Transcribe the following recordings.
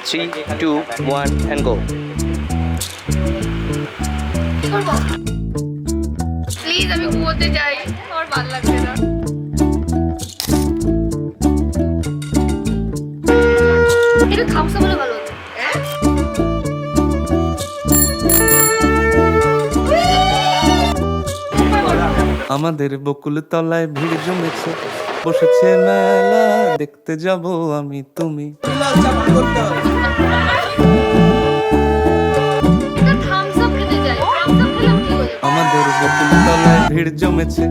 3, 2, 1 and go. কি করবো? Please আমি ঘুমোতে যাই, আমার ভালো লাগছে না। এটা খামসা বলে ভালো হতো। আমাদের বকুল তলায় ভিড় জমেছে, বসেছে মেলা, দেখতে যাব আমি তুমি। এটা থামস আপ খেতে যাই, থামস আপ খেলাম কি হলো? আমাদের বকুল তলায় ভিড় জমেছে,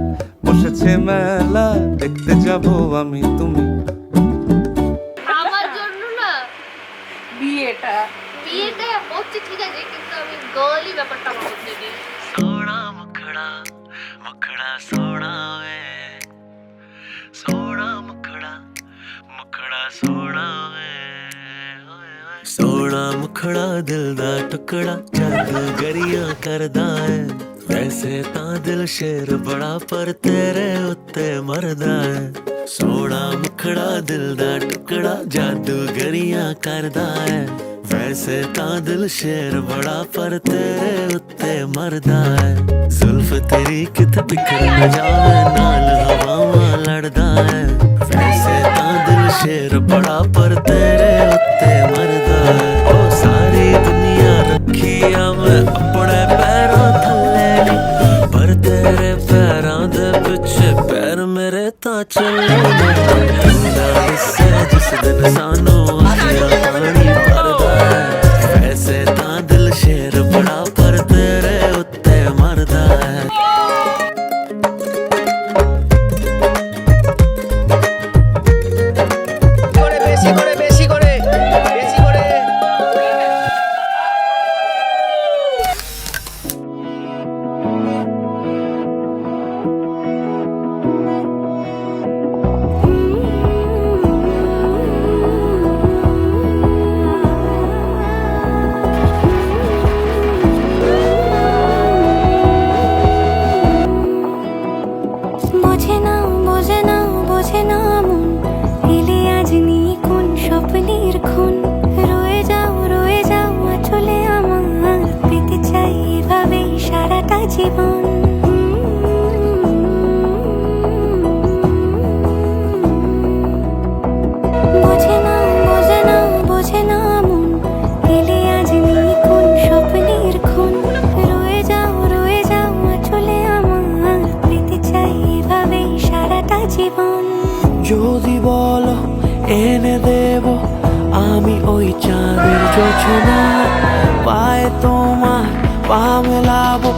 বসেছে মেলা, দেখতে যাব আমি তুমি। আমার জন্য না বিয়েটা বিয়েটা হচ্ছে ঠিক আছে, কিন্তু আমি গার্লি ব্যাপারটা আমার মধ্যে নেই। सोना मुखड़ा मुखड़ा सोना वे सोना मुखड़ा मुखड़ा सोना वे सोना मुखड़ा दिल दा टुकड़ा जादूगरियां करदा है वैसे तां दिल शेर बड़ा पर तेरे उत्ते मरदा है सोना मुखड़ा दिल दा टुकड़ा जादूगरियां करदा है वैसे तां दिल शेर बड़ा पर तेरे उत्ते मरदा है जुल्फ तेरी कित बिखर न जावे नाल हवावां लड़दा है वैसे तां दिल शेर बड़ा पर तेरे उत्ते मरदा है ओ सारी दुनिया रखी आ मैं अपने पैरों थल्ले नी पर तेरे पैरां दे पिछे पैर मेरे तां चले से जिस दिन सानू आखिया पानी भरदा है वैसे तां दिल शेर बड़ा पर तेरे उत्ते मरदा है বেশি করে বেশি করে বেশি করে। বোঝে না বোঝে না বোঝে না মন এলে আজ নিয়ে কোন স্বপ্নের খুন রয়ে যাও চলে আমার পেতে চাই এভাবেই সারাটা জীবন বোঝে না বোঝে না বোঝে না মন এলে আজ নিয়ে কোন স্বপ্নের খুন রয়ে যাও চলে আমার পেতে চাই এভাবেই সারাটা জীবন যদি বলো এনে দেব আমি ওই চাঁদের জোছনা পায়ে তোমার পা মেলাবো